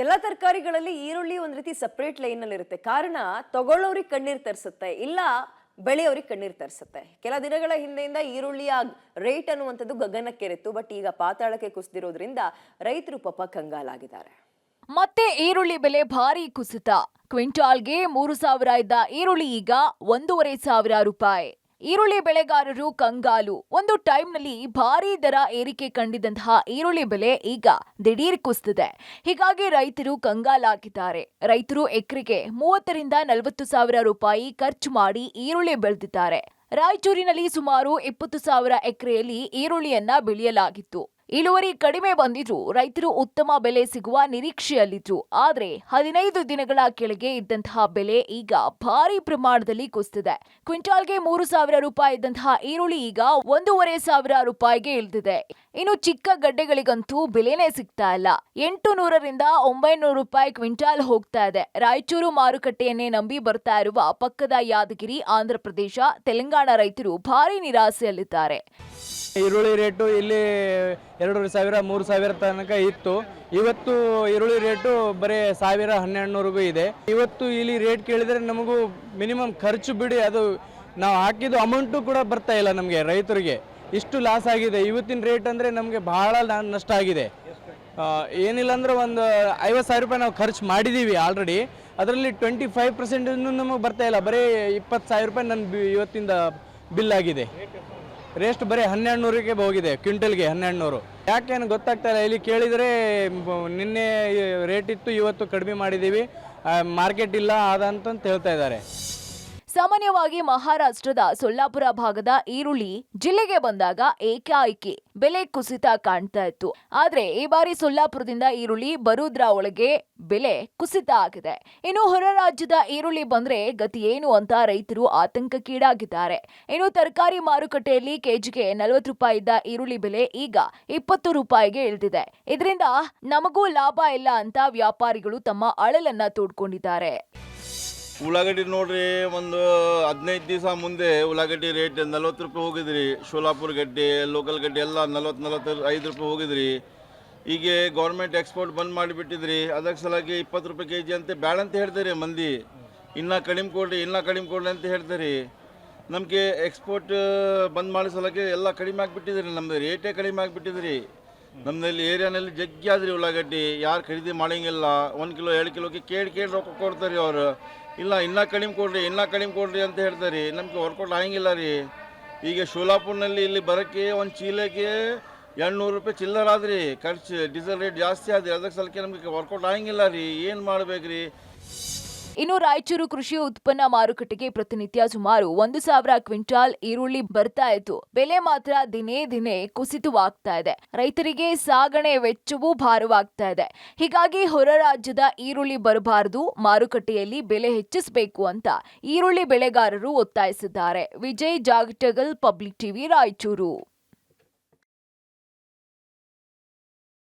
ಎಲ್ಲ ತರಕಾರಿಗಳಲ್ಲಿ ಈರುಳ್ಳಿ ಒಂದ್ ರೀತಿ ಸಪರೇಟ್ ಲೈನ್ ಅಲ್ಲಿ ಇರುತ್ತೆ. ಕಾರಣ ತಗೊಳ್ಳೋರಿಗೆ ಕಣ್ಣೀರ್ ತರಿಸುತ್ತೆ, ಇಲ್ಲ ಬೆಳೆಯೋರಿಗೆ ಕಣ್ಣೀರ್ ತರಿಸುತ್ತೆ. ಕೆಲ ದಿನಗಳ ಹಿಂದೆಯಿಂದ ಈರುಳ್ಳಿಯ ರೇಟ್ ಅನ್ನುವಂಥದ್ದು ಗಗನಕ್ಕೇರಿತ್ತು. ಬಟ್ ಈಗ ಪಾತಾಳಕ್ಕೆ ಕುಸಿದಿರೋದ್ರಿಂದ ರೈತರು ಪಾಪ ಕಂಗಾಲಾಗಿದ್ದಾರೆ. ಮತ್ತೆ ಈರುಳ್ಳಿ ಬೆಲೆ ಭಾರಿ ಕುಸಿತ. ಕ್ವಿಂಟಾಲ್ಗೆ 3,000 ಇದ್ದ ಈರುಳ್ಳಿ ಈಗ 1,500 ರೂಪಾಯಿ. ಈರುಳ್ಳಿ ಬೆಳೆಗಾರರು ಕಂಗಾಲು. ಒಂದು ಟೈಮ್ನಲ್ಲಿ ಭಾರೀ ದರ ಏರಿಕೆ ಕಂಡಿದ್ದಂತಹ ಈರುಳ್ಳಿ ಬೆಲೆ ಈಗ ದಿಢೀರ್ ಕುಸಿದಿದೆ. ಹೀಗಾಗಿ ರೈತರು ಕಂಗಾಲಾಗಿದ್ದಾರೆ. ರೈತರು ಎಕರೆಗೆ 30 ರಿಂದ 40,000 ರೂಪಾಯಿ ಖರ್ಚು ಮಾಡಿ ಈರುಳ್ಳಿ ಬೆಳೆದಿದ್ದಾರೆ. ರಾಯಚೂರಿನಲ್ಲಿ ಸುಮಾರು 20,000 ಎಕರೆಯಲ್ಲಿ ಈರುಳ್ಳಿಯನ್ನ ಬೆಳೆಯಲಾಗಿತ್ತು. ಇಳುವರಿ ಕಡಿಮೆ ಬಂದಿದ್ರು ರೈತರು ಉತ್ತಮ ಬೆಲೆ ಸಿಗುವ ನಿರೀಕ್ಷೆಯಲ್ಲಿದ್ರು. ಆದ್ರೆ 15 ದಿನಗಳ ಕೆಳಗೆ ಇದ್ದಂತಹ ಬೆಲೆ ಈಗ ಭಾರಿ ಪ್ರಮಾಣದಲ್ಲಿ ಕುಸಿದಿದೆ. ಕ್ವಿಂಟಾಲ್ಗೆ 3,000 ರೂಪಾಯಿ ಇದ್ದಂತಹ ಈರುಳ್ಳಿ ಈಗ 1,500 ರೂಪಾಯಿಗೆ ಇಳಿದಿದೆ. ಇನ್ನು ಚಿಕ್ಕ ಗಡ್ಡೆಗಳಿಗಂತೂ ಬೆಲೆನೇ ಸಿಗ್ತಾ ಇಲ್ಲ. 800 ರಿಂದ 900 ರೂಪಾಯಿ ಕ್ವಿಂಟಾಲ್ ಹೋಗ್ತಾ ಇದೆ. ರಾಯಚೂರು ಮಾರುಕಟ್ಟೆಯನ್ನೇ ನಂಬಿ ಬರ್ತಾ ಇರುವ ಪಕ್ಕದ ಯಾದಗಿರಿ, ಆಂಧ್ರಪ್ರದೇಶ, ತೆಲಂಗಾಣ ರೈತರು ಭಾರಿ ನಿರಾಸೆಯಲ್ಲಿದ್ದಾರೆ. ಈರುಳ್ಳಿ ರೇಟು ಇಲ್ಲಿ 2,500 3,000 ತನಕ ಇತ್ತು. ಇವತ್ತು ಈರುಳ್ಳಿ ರೇಟು ಬರೀ 1,000-1,200 ಇದೆ. ಇವತ್ತು ಇಲ್ಲಿ ರೇಟ್ ಕೇಳಿದರೆ ನಮಗೂ ಮಿನಿಮಮ್ ಖರ್ಚು ಬಿಡಿ, ಅದು ನಾವು ಹಾಕಿದ್ದು ಅಮೌಂಟು ಕೂಡ ಬರ್ತಾ ಇಲ್ಲ ನಮಗೆ ರೈತರಿಗೆ. ಇಷ್ಟು ಲಾಸ್ ಆಗಿದೆ. ಇವತ್ತಿನ ರೇಟ್ ಅಂದರೆ ನಮಗೆ ಬಹಳ ನಷ್ಟ ಆಗಿದೆ. ಏನಿಲ್ಲ ಅಂದ್ರೆ ಒಂದು 50,000 ರೂಪಾಯಿ ನಾವು ಖರ್ಚು ಮಾಡಿದ್ದೀವಿ ಆಲ್ರೆಡಿ. ಅದರಲ್ಲಿ 25% ನಮಗೆ ಬರ್ತಾ ಇಲ್ಲ. ಬರೀ 20,000 ರೂಪಾಯಿ ನನ್ನ ಇವತ್ತಿಂದ ಬಿಲ್ ಆಗಿದೆ. ರೇಸ್ಟ್ ಬರೀ 1,200ಗೆ ಹೋಗಿದೆ, ಕ್ವಿಂಟಲ್ಗೆ 1,200. ಯಾಕೇನು ಗೊತ್ತಾಗ್ತಾ ಇಲ್ಲ. ಇಲ್ಲಿ ಕೇಳಿದರೆ ನಿನ್ನೆ ರೇಟ್ ಇತ್ತು, ಇವತ್ತು ಕಡಿಮೆ ಮಾಡಿದ್ದೀವಿ, ಮಾರ್ಕೆಟ್ ಇಲ್ಲ ಅಂತ ಹೇಳ್ತಾ ಇದ್ದಾರೆ. ಸಾಮಾನ್ಯವಾಗಿ ಮಹಾರಾಷ್ಟ್ರದ ಸೊಲ್ಲಾಪುರ ಭಾಗದ ಈರುಳ್ಳಿ ಜಿಲ್ಲೆಗೆ ಬಂದಾಗ ಏಕಾಏಕಿ ಬೆಲೆ ಕುಸಿತ ಕಾಣ್ತಾ ಇತ್ತು. ಆದ್ರೆ ಈ ಬಾರಿ ಸೊಲ್ಲಾಪುರದಿಂದ ಈರುಳ್ಳಿ ಬರುವುದರ ಒಳಗೆ ಬೆಲೆ ಕುಸಿತ ಆಗಿದೆ. ಇನ್ನು ಹೊರ ರಾಜ್ಯದ ಈರುಳ್ಳಿ ಬಂದ್ರೆ ಗತಿ ಏನು ಅಂತ ರೈತರು ಆತಂಕಕ್ಕೀಡಾಗಿದ್ದಾರೆ. ಇನ್ನು ತರಕಾರಿ ಮಾರುಕಟ್ಟೆಯಲ್ಲಿ ಕೆಜಿಗೆ 40 ರೂಪಾಯಿ ಇದ್ದ ಈರುಳ್ಳಿ ಬೆಲೆ ಈಗ 20 ರೂಪಾಯಿಗೆ ಇಳಿದಿದೆ. ಇದರಿಂದ ನಮಗೂ ಲಾಭ ಇಲ್ಲ ಅಂತ ವ್ಯಾಪಾರಿಗಳು ತಮ್ಮ ಅಳಲನ್ನ ತೋಡ್ಕೊಂಡಿದ್ದಾರೆ. ಉಳ್ಳಾಗಡ್ಡಿ ನೋಡ್ರಿ, ಒಂದು 15 ದಿವಸ ಮುಂದೆ ಉಳ್ಳಾಗಡ್ಡಿ ರೇಟ್ 40 ರೂಪಾಯಿ ಹೋಗಿದ್ರಿ. ಶೋಲಾಪುರ ಗಡ್ಡೆ, ಲೋಕಲ್ ಗಡ್ಡೆ ಎಲ್ಲ 40-45 ರೂಪಾಯಿ ಹೋಗಿದ್ರಿ. ಈಗ ಗೌರ್ಮೆಂಟ್ ಎಕ್ಸ್ಪೋರ್ಟ್ ಬಂದ್ ಮಾಡಿಬಿಟ್ಟಿದ್ರಿ. ಅದಕ್ಕೆ ಸಲಾಗಿ 20 ರೂಪಾಯಿ ಕೆಜಿ ಅಂತ ಬ್ಯಾಡ ಅಂತ ಹೇಳ್ತಾರೆ ಮಂದಿ. ಇನ್ನೂ ಕಡಿಮೆ ಕೊಡ್ರಿ ಅಂತ ಹೇಳ್ತಾರೆ. ನಮಗೆ ಎಕ್ಸ್ಪೋರ್ಟ್ ಬಂದ್ ಮಾಡೋ ಸಲಕ್ಕೆ ಎಲ್ಲ ಕಡಿಮೆ ಆಗಿಬಿಟ್ಟಿದ್ರಿ. ನಮ್ಮದು ರೇಟೇ ಕಡಿಮೆ ಆಗಿಬಿಟ್ಟಿದ್ರಿ. ನಮ್ಮಲ್ಲಿ ಏರಿಯಾನಲ್ಲಿ ಜಗ್ಗಿ ಆದ್ರಿ ಉಳ್ಳಾಗಡ್ಡಿ. ಯಾರು ಖರೀದಿ ಮಾಡೋಂಗಿಲ್ಲ. 1 ಕಿಲೋ 2 ಕಿಲೋಗೆ ಕೇಳಿ ರೊಕ್ಕ ಕೊಡ್ತಾರೆ ಅವರು. ಇಲ್ಲ ಇನ್ನೂ ಕಡಿಮೆ ಕೊಡ್ರಿ ಅಂತ ಹೇಳ್ತಾರೆ. ನಮಗೆ ವರ್ಕೌಟ್ ಆಗಂಗಿಲ್ಲ ರೀ. ಈಗ ಶೋಲಾಪುರ್ನಲ್ಲಿ ಇಲ್ಲಿ ಬರೋಕ್ಕೆ ಒಂದು ಚೀಲಕ್ಕೆ 200 ರೂಪಾಯಿ ಚಿಲ್ಲರಾದ್ರಿ ಖರ್ಚು. ಡೀಸೆಲ್ ರೇಟ್ ಜಾಸ್ತಿ ಆದ್ರಿ. ಅದಕ್ಕೆ ಸಲಕ್ಕೆ ನಮಗೆ ವರ್ಕೌಟ್ ಆಗಂಗಿಲ್ಲ ರೀ. ಏನು ಮಾಡ್ಬೇಕ್ರಿ? ಇನ್ನು ರಾಯಚೂರು ಕೃಷಿ ಉತ್ಪನ್ನ ಮಾರುಕಟ್ಟೆಗೆ ಪ್ರತಿನಿತ್ಯ ಸುಮಾರು 1,000 ಕ್ವಿಂಟಾಲ್ ಈರುಳ್ಳಿ ಬರ್ತಾ ಇತ್ತು. ಬೆಲೆ ಮಾತ್ರ ದಿನೇ ಕುಸಿತವಾಗ್ತಾ ಇದೆ. ರೈತರಿಗೆ ಸಾಗಣೆ ವೆಚ್ಚವೂ ಭಾರವಾಗ್ತಾ ಇದೆ. ಹೀಗಾಗಿ ಹೊರ ರಾಜ್ಯದ ಈರುಳ್ಳಿ ಬರಬಾರದು, ಮಾರುಕಟ್ಟೆಯಲ್ಲಿ ಬೆಲೆ ಹೆಚ್ಚಿಸಬೇಕು ಅಂತ ಈರುಳ್ಳಿ ಬೆಳೆಗಾರರು ಒತ್ತಾಯಿಸಿದ್ದಾರೆ. Vijay Jagatagal, public TV, Raichur.